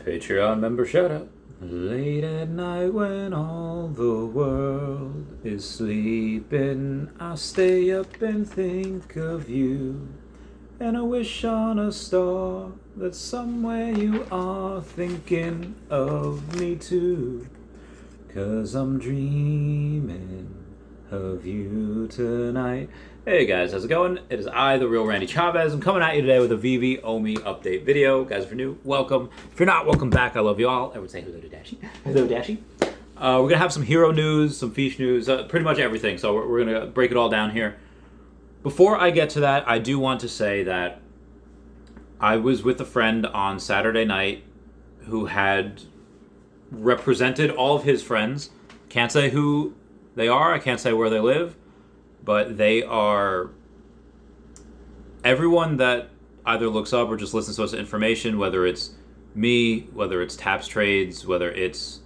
Patreon member shout out. Late at night when all the world is sleeping, I stay up and think of you. And I wish on a star that somewhere you are thinking of me too. 'Cause I'm dreaming of you tonight. Hey guys, how's it going? It is I, the real Randy Chavez. I'm coming at you today with a Veve OMI update video. Guys, if you're new, welcome. If you're not, welcome back. I love you all. I would say hello to Dashi. Hello, Dashi. We're going to have some hero news, some fish news, pretty much everything. So we're going to break it all down here. Before I get to that, I do want to say that I was with a friend on Saturday night who had represented all of his friends. Can't say who they are. I can't say where they live. But they are everyone that either looks up or just listens to us information, whether it's me, whether it's Taps Trades, whether it's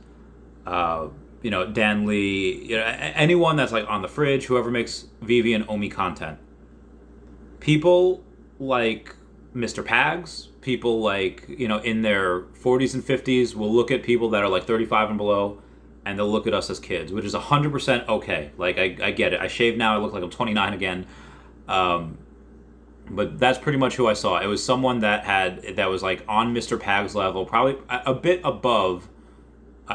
Dan Lee, anyone that's like on the fridge, whoever makes Veve and OMI content. People like Mr. Pags, people like, in their 40s and 50s will look at people that are like 35 and below, and they'll look at us as kids, which is 100% okay. Like, I get it. I shave now. I look like I'm 29 again. But that's pretty much who I saw. It was someone that was like on Mr. Pag's level, probably a bit above.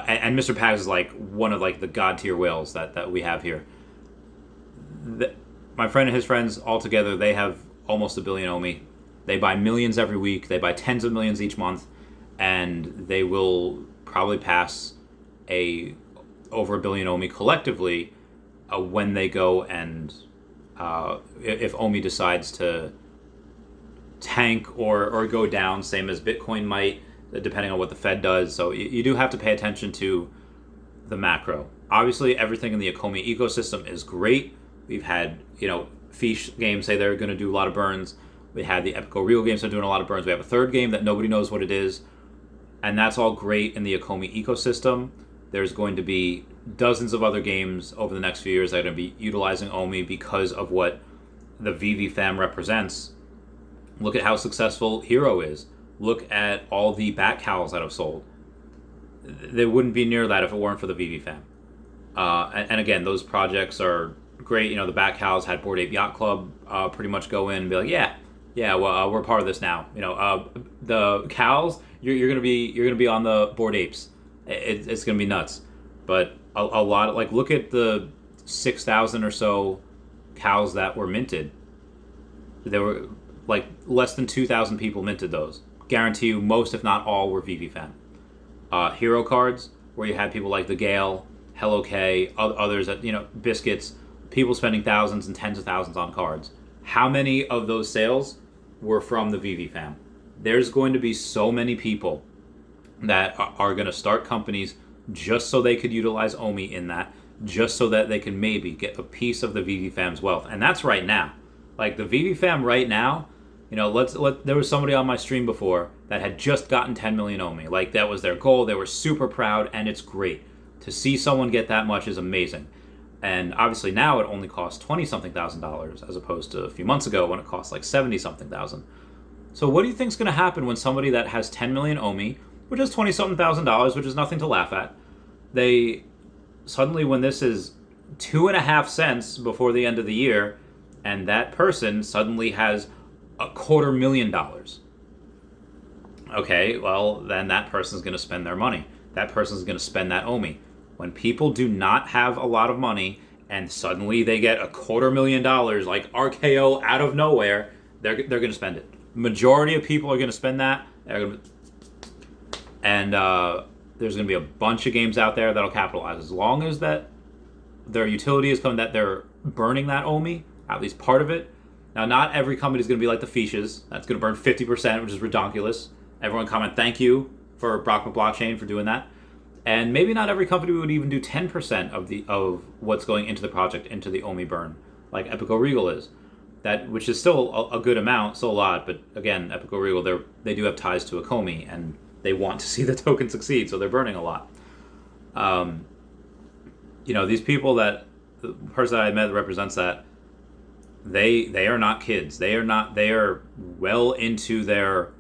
And Mr. Pag is like one of like the god tier whales that we have here. My friend and his friends all together, they have almost 1 billion OMI. They buy millions every week. They buy tens of millions each month, and they will probably pass over 1 billion OMI collectively when they go and if OMI decides to tank or go down, same as Bitcoin might, depending on what the Fed does. So you do have to pay attention to the macro. Obviously, everything in the OMI ecosystem is great. We've had, Fish games say they're going to do a lot of burns. We had the Epico Real games that are doing a lot of burns. We have a third game that nobody knows what it is. And that's all great in the OMI ecosystem. There's going to be dozens of other games over the next few years that are going to be utilizing OMI because of what the Veve fam represents. Look at how successful Hero is. Look at all the Bat Cowls that have sold. They wouldn't be near that if it weren't for the Veve fam. And again, those projects are great. The Bat Cowls had Bored Ape Yacht Club pretty much go in and be like, well, we're part of this now. The cows, you're gonna be on the Bored Apes. It's gonna be nuts. But a lot of, like, look at the 6,000 or so cows that were minted. There were like less than 2,000 people minted those. Guarantee you, most if not all were Veve fan. Hero cards, where you had people like the Gale, Hello K, others that Biscuits, people spending thousands and tens of thousands on cards. How many of those sales were from the Veve fam? There's going to be so many people that are going to start companies just so they could utilize OMI in that, just so that they can maybe get a piece of the Veve fam's wealth. And that's right now. Like, the Veve fam right now, there was somebody on my stream before that had just gotten 10 million OMI. Like, that was their goal. They were super proud, and it's great. To see someone get that much is amazing. And obviously now it only costs 20-something thousand dollars as opposed to a few months ago when it cost like 70-something thousand. So what do you think is going to happen when somebody that has 10 million OMI, which is 20-something thousand dollars, which is nothing to laugh at, they suddenly, when this is 2.5 cents before the end of the year, and that person suddenly has $250,000. Okay, well, then that person's going to spend their money. That person's going to spend that OMI. When people do not have a lot of money and suddenly they get $250,000 like RKO out of nowhere, they're going to spend it. Majority of people are going to spend that. And there's going to be a bunch of games out there that'll capitalize. As long as that their utility is coming, that they're burning that OMI, at least part of it. Now, not every company is going to be like the Fishes. That's going to burn 50%, which is ridiculous. Everyone comment, thank you for Brock Blockchain for doing that. And maybe not every company would even do 10% of what's going into the project into the OMI burn, like Epico Regal is. That, which is still a good amount, still a lot, but again, Epico Regal, they do have ties to Akomi, and they want to see the token succeed, so they're burning a lot. These people, the person that I met that represents that, they are not kids. They are well into their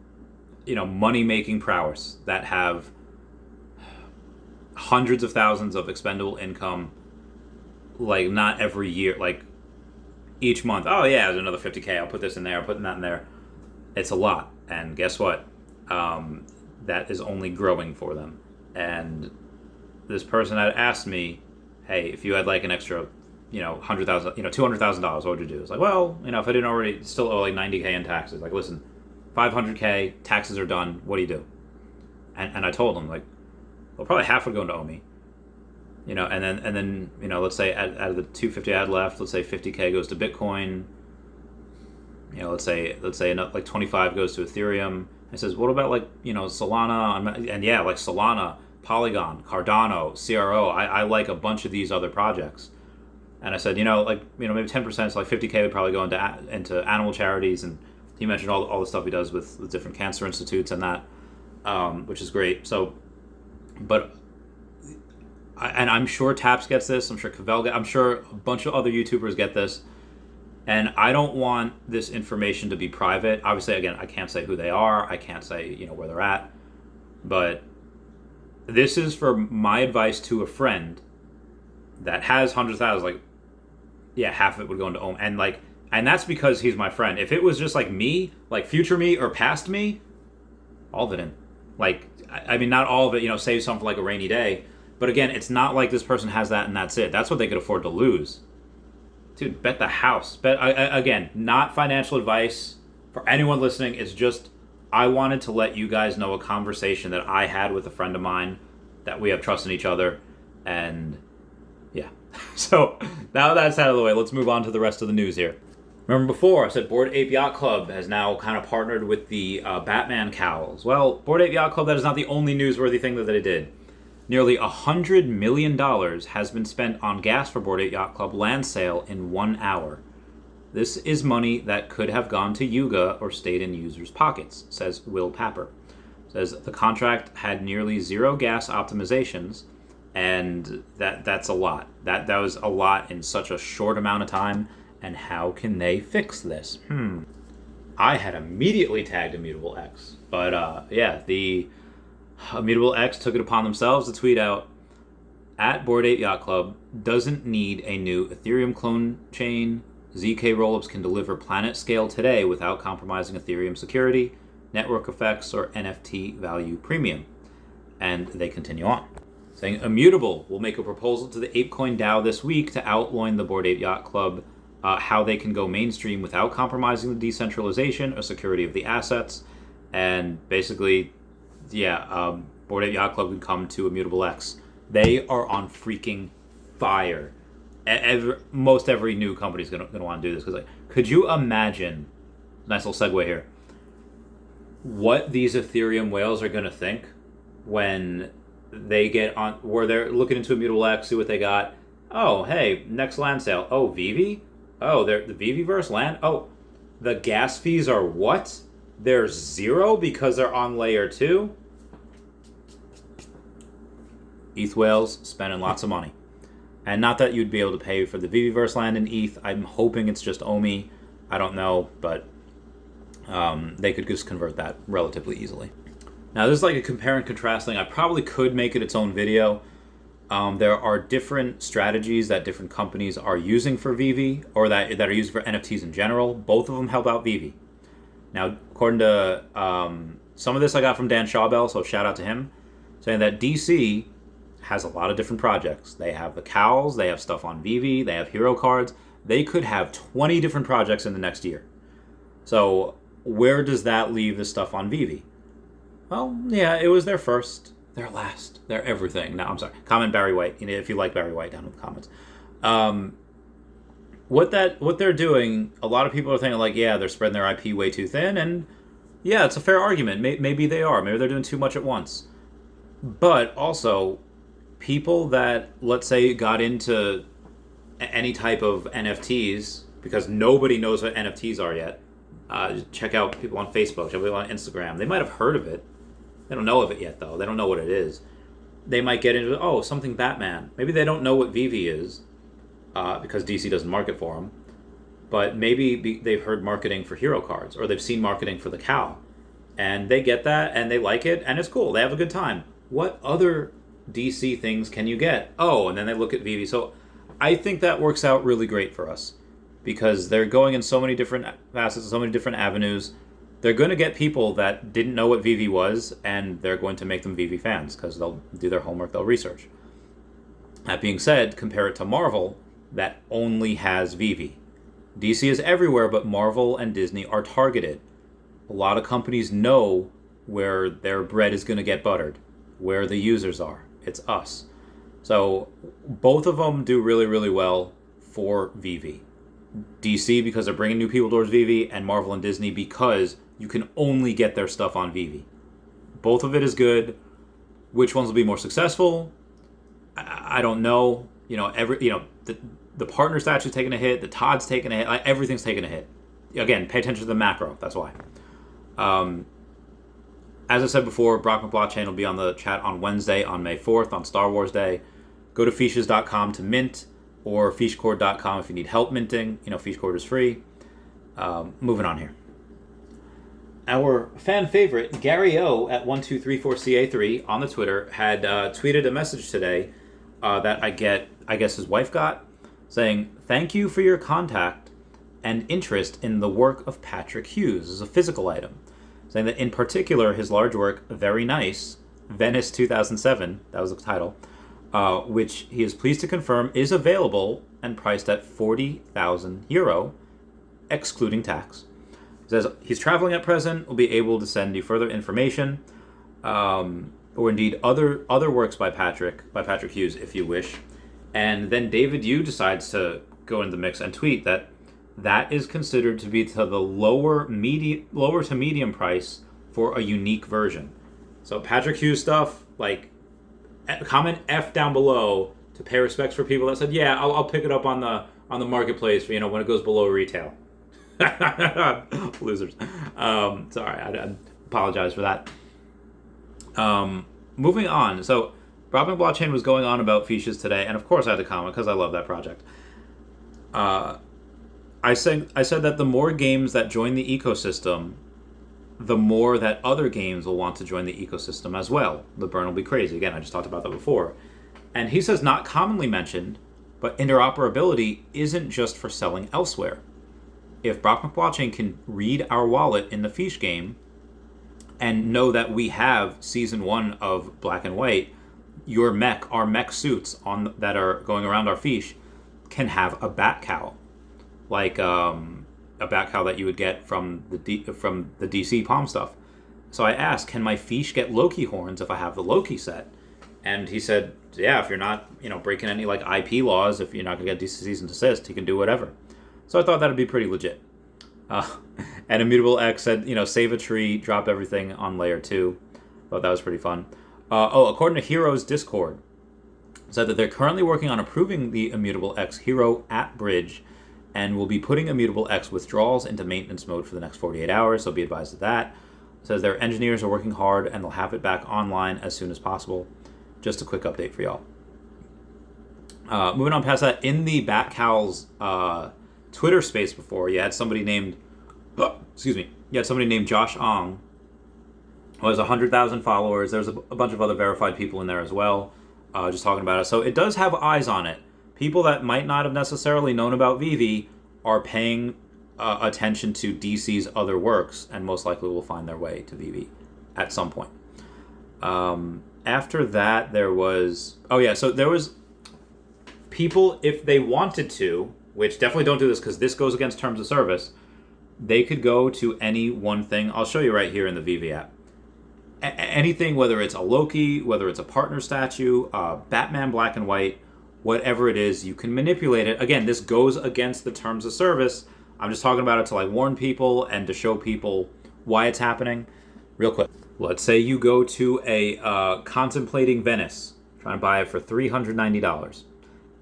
money-making prowess that have hundreds of thousands of expendable income, like not every year, like each month. Oh yeah, there's another 50K. I'll put this in there. I'll put that in there. It's a lot, and guess what? That is only growing for them. And this person had asked me, "Hey, if you had like an extra, $100,000, $200,000, what would you do?" It's like, well, if I didn't already still owe like 90K in taxes, like, listen, 500K taxes are done. What do you do? And I told him, like, well, probably half would go into OMI. And then let's say out of the 250 I had left, let's say 50K goes to Bitcoin. Let's say like 25 goes to Ethereum. I says, what about like Solana? And yeah, like Solana, Polygon, Cardano, CRO. I like a bunch of these other projects. And I said, maybe 10%, so like 50K would probably go into animal charities. And he mentioned all the stuff he does with different cancer institutes and that, which is great. So, but. And I'm sure Taps gets this. I'm sure Cavell I'm sure a bunch of other YouTubers get this. And I don't want this information to be private. Obviously, again, I can't say who they are. I can't say, where they're at. But this is for my advice to a friend that has hundreds of thousands. Like, yeah, half of it would go into OMI. And that's because he's my friend. If it was just like me, like future me or past me, all of it in. Like, I mean, not all of it, save some for like a rainy day. But again, it's not like this person has that and that's it. That's what they could afford to lose. Dude, bet the house. Again, not financial advice for anyone listening. It's just, I wanted to let you guys know a conversation that I had with a friend of mine, that we have trust in each other. And yeah. So now that's out of the way, let's move on to the rest of the news here. Remember before, I said Bored Ape Yacht Club has now kind of partnered with the Batman cowls. Well, Bored Ape Yacht Club, that is not the only newsworthy thing that they did. Nearly $100 million has been spent on gas for Bored Ape Yacht Club land sale in 1 hour. This is money that could have gone to Yuga or stayed in users' pockets, says Will Papper. Says the contract had nearly zero gas optimizations, and that's a lot. That was a lot in such a short amount of time, and how can they fix this? I had immediately tagged Immutable X, but yeah, the Immutable X took it upon themselves to tweet out, at Bored Ape Yacht Club doesn't need a new Ethereum clone chain. ZK rollups can deliver planet scale today without compromising Ethereum security, network effects, or NFT value premium. And they continue on, saying Immutable will make a proposal to the ApeCoin DAO this week to outline the Bored Ape Yacht Club how they can go mainstream without compromising the decentralization or security of the assets. And basically, yeah, Bored Ape Yacht Club would come to Immutable X. They are on freaking fire. Most every new company is going to want to do this. Because, could you imagine, nice little segue here, what these Ethereum whales are going to think when they get on, where they're looking into Immutable X, see what they got. Oh, hey, next land sale. Oh, Veve? Oh, the Veveverse land? Oh, the gas fees are what? They're zero because they're on layer 2? ETH whales spending lots of money. And not that you'd be able to pay for the Veveverse land in ETH. I'm hoping it's just OMI. I don't know, but they could just convert that relatively easily. Now, this is like a compare and contrast thing. I probably could make it its own video. There are different strategies that different companies are using for Veve, or that are used for NFTs in general. Both of them help out Veve. Now, according to some of this I got from Dan Schawbell, so shout out to him, saying that DC has a lot of different projects. They have the cowls, they have stuff on Veve, they have hero cards. They could have 20 different projects in the next year. So where does that leave the stuff on Veve? Well, yeah, it was their first, their last, their everything. No, I'm sorry. Comment Barry White, if you like Barry White, down in the comments. What they're doing, a lot of people are thinking like, yeah, they're spreading their IP way too thin, and yeah, it's a fair argument. Maybe they are. Maybe they're doing too much at once. But also, people that, let's say, got into any type of NFTs, because nobody knows what NFTs are yet. Check out people on Facebook, check people on Instagram. They might have heard of it. They don't know of it yet, though. They don't know what it is. They might get into, something Batman. Maybe they don't know what Veve is, because DC doesn't market for them. But maybe they've heard marketing for hero cards, or they've seen marketing for the cow. And they get that, and they like it, and it's cool. They have a good time. What other DC things can you get? Oh, and then they look at Veve. So I think that works out really great for us because they're going in so many different facets, so many different avenues. They're going to get people that didn't know what Veve was, and they're going to make them Veve fans because they'll do their homework, they'll research. That being said, compare it to Marvel, that only has Veve. DC is everywhere, but Marvel and Disney are targeted. A lot of companies know where their bread is going to get buttered, where the users are. It's us. So both of them do really, really well for Veve. DC because they're bringing new people towards Veve, and Marvel and Disney because you can only get their stuff on Veve. Both of it is good. Which ones will be more successful? I don't know. The partner statue's taking a hit. The Todd's taking a hit. Everything's taking a hit. Again, pay attention to the macro. That's why. As I said before, Brock McBlockchain will be on the chat on Wednesday, on May 4th, on Star Wars Day. Go to fiches.com to mint, or fichecord.com if you need help minting. Fichecord is free. Moving on here. Our fan favorite, Gary O at 1234CA3 on the Twitter, had tweeted a message today that I guess his wife got, saying, "Thank you for your contact and interest in the work of Patrick Hughes." This is a physical item. Saying that in particular, his large work, Very Nice, Venice 2007, that was the title, which he is pleased to confirm is available and priced at €40,000, excluding tax. He says he's traveling at present, will be able to send you further information, or indeed other works by Patrick Hughes, if you wish. And then David Yu decides to go into the mix and tweet that is considered to be to the lower to medium price for a unique version. So Patrick Hughes stuff, comment F down below to pay respects for people that said, yeah, I'll pick it up on the marketplace for, when it goes below retail. Losers. Sorry, I apologize for that. Moving on. So Brock McBlockchain was going on about Fiches today, and of course I had to comment because I love that project. I said that the more games that join the ecosystem, the more that other games will want to join the ecosystem as well. The burn will be crazy. Again, I just talked about that before. And he says not commonly mentioned, but interoperability isn't just for selling elsewhere. If Brock McBlockchain can read our wallet in the Fiche game and know that we have Season 1 of Black and White, our mech suits that are going around our Fiche can have a Bat Cowl. Like a Bat Cowl that you would get from the DC Palm stuff. So I asked, can my Fiche get Loki horns if I have the Loki set? And he said, yeah, if you're not breaking any IP laws, if you're not going to get DC cease and desist, he can do whatever. So I thought that would be pretty legit. And Immutable X said, save a tree, drop everything on layer 2. Thought that was pretty fun. According to Hero's Discord, said that they're currently working on approving the Immutable X Hero at Bridge, and will be putting Immutable X withdrawals into maintenance mode for the next 48 hours, so be advised of that. Says their engineers are working hard, and they'll have it back online as soon as possible. Just a quick update for y'all. Moving on past that, in the Bat Cowl's Twitter space before, you had somebody named Josh Ong, who has 100,000 followers. There's a bunch of other verified people in there as well, just talking about it. So it does have eyes on it. People that might not have necessarily known about Veve are paying attention to DC's other works, and most likely will find their way to Veve at some point. After that, there was people, if they wanted to, which definitely don't do this because this goes against terms of service, they could go to any one thing. I'll show you right here in the Veve app. Anything, whether it's a Loki, whether it's a partner statue, Batman Black and White, whatever it is, you can manipulate it. Again, this goes against the terms of service. I'm just talking about it to warn people and to show people why it's happening. Real quick. Let's say you go to a Contemplating Venice, trying to buy it for $390.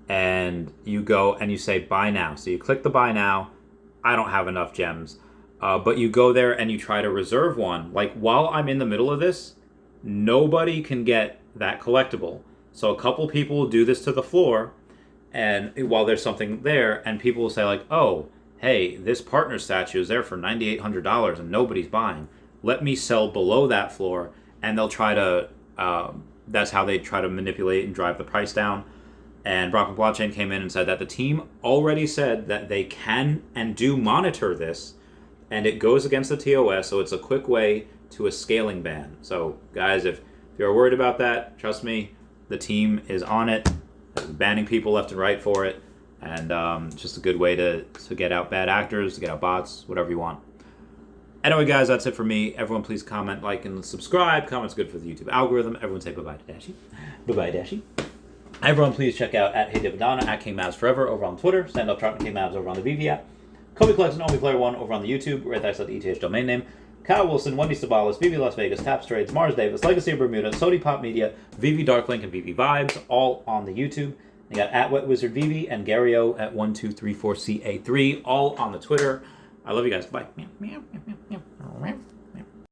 And you go and you say buy now. So you click the buy now. I don't have enough gems. But you go there and you try to reserve one. While I'm in the middle of this, nobody can get that collectible. So a couple people will do this to the floor, and while there's something there, and people will say oh, hey, this partner statue is there for $9,800 and nobody's buying. let me sell below that floor, and they'll try to, that's how they try to manipulate and drive the price down. And Brock Blockchain came in and said that the team already said that they can and do monitor this, and it goes against the TOS, so it's a quick way to a scaling ban. So guys, if you're worried about that, trust me, the team is on it, banning people left and right for it, and it's just a good way to get out bad actors, to get out bots, whatever you want. Anyway, guys, that's it for me. Everyone, please comment, like, and subscribe. Comments good for the YouTube algorithm. Everyone say bye-bye to Dashi. Bye-bye, Dashi. Everyone, please check out at HeyDividana, at King Mavs Forever over on Twitter, Stand Up Trout and King Mavs over on the Veve app, Kobe Collection, OMI Player 1 over on the YouTube, right there's the ETH domain name, Kyle Willson, Wendy Stibalis, Veve Las Vegas, Taps Trades, Mars Davis, Legacy of Bermuda, Sony Pop Media, Veve Darklink, and Veve Vibes, all on the YouTube. You got at Wet Wizard Veve and Gario at 1234CA3, all on the Twitter. I love you guys. Bye.